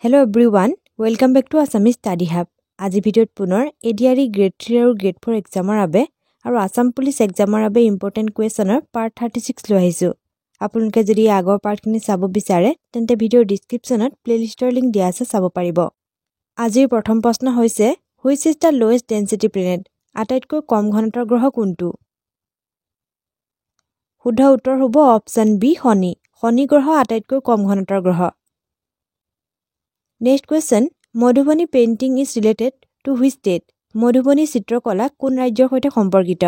Hello everyone, welcome back to Assamese Study Hub. আজি ভিডিঅ'ত পুনৰ ADRE grade 3 আৰু grade 4 এক্সামৰ বাবে আৰু আসাম পুলিচ এক্সামৰ বাবে ইম্পৰ্টেন্ট কুৱেশ্যনৰ পাৰ্ট 36 লৈ আহিছো। আপোনালোকে যদি আগৰ পাৰ্টখিনি চাব বিচাৰে তেন্তে ভিডিঅ'ৰ ডেসক্ৰিপচনত প্লেলিষ্টৰ লিংক দিয়া আছে চাব পাৰিব। আজিৰ প্ৰথম প্ৰশ্ন হৈছে which is the lowest density planet? আটাইতকৈ কম ঘনত্বৰ গ্ৰহ কোনটো? শুদ্ধ উত্তৰ হ'ব অপচন বি শনি। শনি গ্ৰহ আটাইতকৈ কম ঘনত্বৰ গ্ৰহ। Next question, Madhubani painting is related to which state? Madhubani চিত্ৰকলা কোন ৰাজ্যৰ সৈতে সম্পৰ্কিত?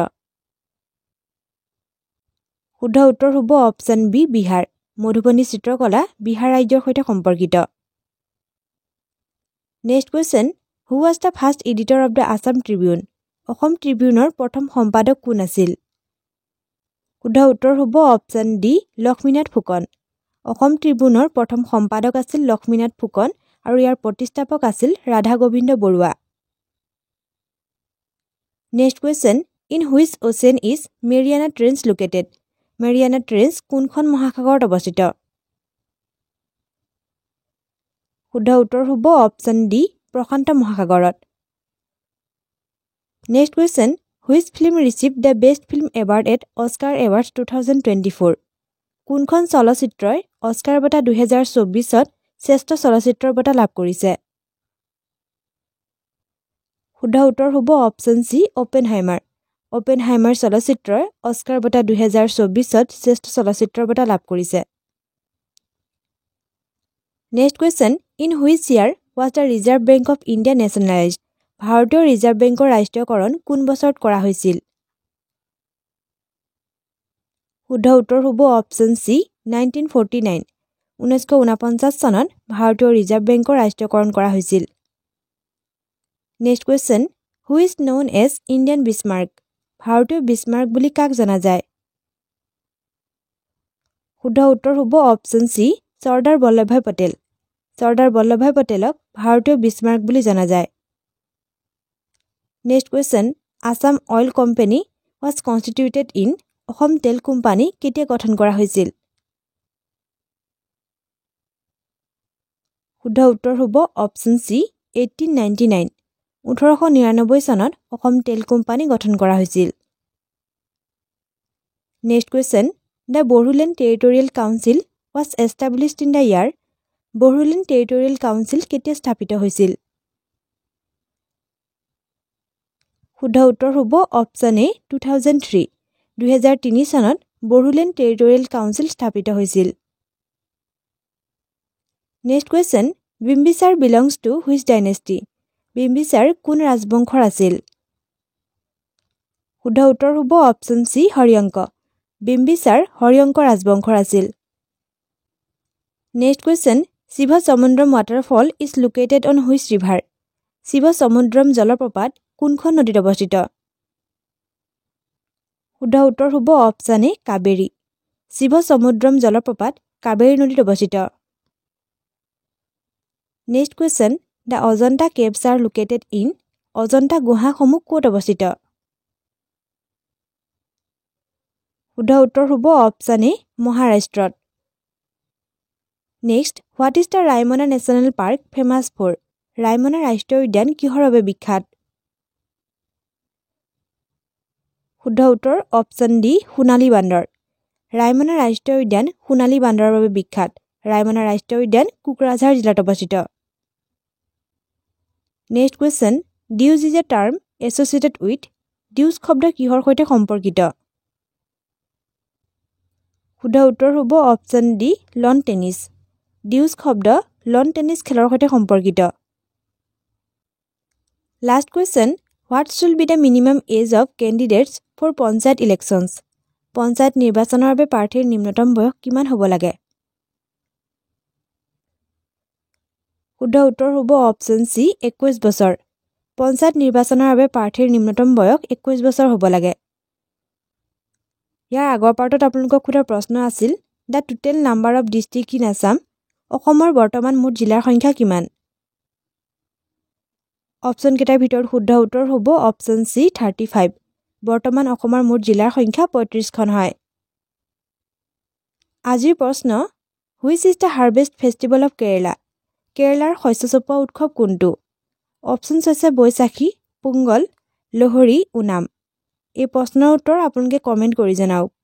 শুদ্ধ উত্তৰ হ'ব অপচন বি বিহাৰ। মধুবনী চিত্ৰকলা বিহাৰ ৰাজ্যৰ সৈতে সম্পৰ্কিত। Next question, who was the first editor of the Assam Tribune? Assam ট্ৰিবিউনৰ প্ৰথম সম্পাদক কোন আছিল? শুদ্ধ উত্তৰ হ'ব অপচন ডি লক্ষ্মীনাথ ফুকন। অসম ট্ৰিবিউনৰ প্ৰথম সম্পাদক আছিল লক্ষ্মীনাথ ফুকন আৰু ইয়াৰ প্ৰতিষ্ঠাপক আছিল Radha Gobinda Barua. Next question, in which ocean is Mariana Trench located? Mariana Trench কোনখন মহাসাগৰত অৱস্থিত? শুদ্ধ উত্তৰ হ'ব অপচন ডি প্ৰশান্ত মহাসাগৰত। Next question, which film received the best film award at Oscar Awards 2024? কোনখন চলচ্চিত্ৰই অস্কাৰ বঁটা 2024ত শ্ৰেষ্ঠ চলচ্চিত্ৰৰ বঁটা লাভ কৰিছে? শুদ্ধ উত্তৰ হ'ব অপচন সি অপেনহাইমাৰ। অপেনহাইমাৰ চলচ্চিত্ৰই অস্কাৰ বঁটা 2024ত শ্ৰেষ্ঠ চলচ্চিত্ৰৰ বঁটা লাভ কৰিছে। Next question, in which year was the Reserve Bank of India nationalized? ভাৰতীয় ৰিজাৰ্ভ বেংকৰ ৰাষ্ট্ৰীয়কৰণ কোন বছৰত কৰা হৈছিল? শুদ্ধ উত্তৰ হ'ব অপচন সি 1949। 1949 চনত ভাৰতীয় ৰিজাৰ্ভ বেংকৰ ৰাষ্ট্ৰীয়কৰণ কৰা হৈছিল। Next question, who is known as Indian Bismarck? ভাৰতীয় বিছমাৰ্ক বুলি কাক জনা যায়? শুদ্ধ উত্তৰ হ'ব অপচন সি চৰ্দাৰ বল্লভভাই পটেল। চৰ্দাৰ বল্লভভাই পটেলক ভাৰতীয় বিছমাৰ্ক বুলি জনা যায়। Next question, Assam Oil Company was constituted in Assam তেল কোম্পানী কেতিয়া গঠন কৰা হৈছিল? শুদ্ধ উত্তৰ হ'ব অপচন সি 1899। 1899 চনত অসম তেল কোম্পানী গঠন কৰা হৈছিল। Next question, the Bodoland Territorial Council was established in the year? Bodoland Territorial Council কেতিয়া স্থাপিত হৈছিল? শুদ্ধ উত্তৰ হ'ব অপচন এ 2003। 2003 চনত বড়োলেণ্ড টেৰিটৰিয়েল কাউন্সিল স্থাপিত হৈছিল। Next question, Bimbisar belongs to which dynasty? Bimbisara কোন ৰাজবংশৰ আছিল? শুদ্ধ উত্তৰ হ'ব অপচন সি হৰিয়ংক। বিম্বিসাৰ হৰিয়ংক ৰাজবংশৰ আছিল। Next question, শিৱসমুদ্ৰম waterfall is located on which river? শিৱসমুদ্ৰম জলপ্ৰপাত কোনখন নদীত অৱস্থিত? শুদ্ধ উত্তৰ হ'ব অপচন এ কাবেৰী। শিৱসমুদ্ৰম জলপ্ৰপাত কাবেৰী নদীত অৱস্থিত। Next question, the Ajanta caves are located in? Ajanta গুহাসমূহ ক'ত অৱস্থিত? শুদ্ধ উত্তৰ হ'ব অপচন এ মহাৰাষ্ট্ৰত। Next, what is the Raimana National Park famous for? Raimona ৰাষ্ট্ৰীয় উদ্যান কিহৰ বাবে বিখ্যাত? শুদ্ধ উত্তৰ অপচন ডি সোণালী বান্দৰ। ৰাইমনা ৰাষ্ট্ৰীয় উদ্যান সোণালী বান্দৰৰ বাবে বিখ্যাত। ৰাইমনা ৰাষ্ট্ৰীয় উদ্যান কোকৰাঝাৰ জিলাত অৱস্থিত। Next question, Dews is a term associated with? Dews শব্দ কিহৰ সৈতে সম্পৰ্কিত? শুদ্ধ উত্তৰ হ'ব option D lawn tennis. Dews শব্দ লন টেনিছ খেলৰ সৈতে সম্পৰ্কিত। Last question, what should be the minimum age of candidates for panchayat elections? Panchayat নিৰ্বাচনৰ বাবে প্ৰাৰ্থীৰ নিম্নতম বয়স কিমান হ'ব লাগে? শুদ্ধ উত্তৰ হ'ব অপচন সি 21 বছৰ। পঞ্চায়ত নিৰ্বাচনৰ বাবে প্ৰাৰ্থীৰ নিম্নতম বয়স 21 বছৰ হ'ব লাগে। ইয়াৰ আগৰ পাৰ্টত আপোনালোকক সোধা প্ৰশ্ন আছিল the total number of district in Assam? অসমৰ বৰ্তমান মুঠ জিলাৰ সংখ্যা কিমান? অপচন কেইটাৰ ভিতৰত শুদ্ধ উত্তৰ হ'ব অপচন সি 35। বৰ্তমান অসমৰ মুঠ জিলাৰ সংখ্যা 35খন হয়। আজিৰ প্ৰশ্ন, which is the harvest festival of Kerala? কেৰালাৰ শস্য চপোৱা উৎসৱ কোনটো? অপশ্যনছ হৈছে বৈশাখী, পোংগল, লোহৰী, ওনাম। এই প্ৰশ্নৰ উত্তৰ আপোনালোকে কমেণ্ট কৰি জনাওক।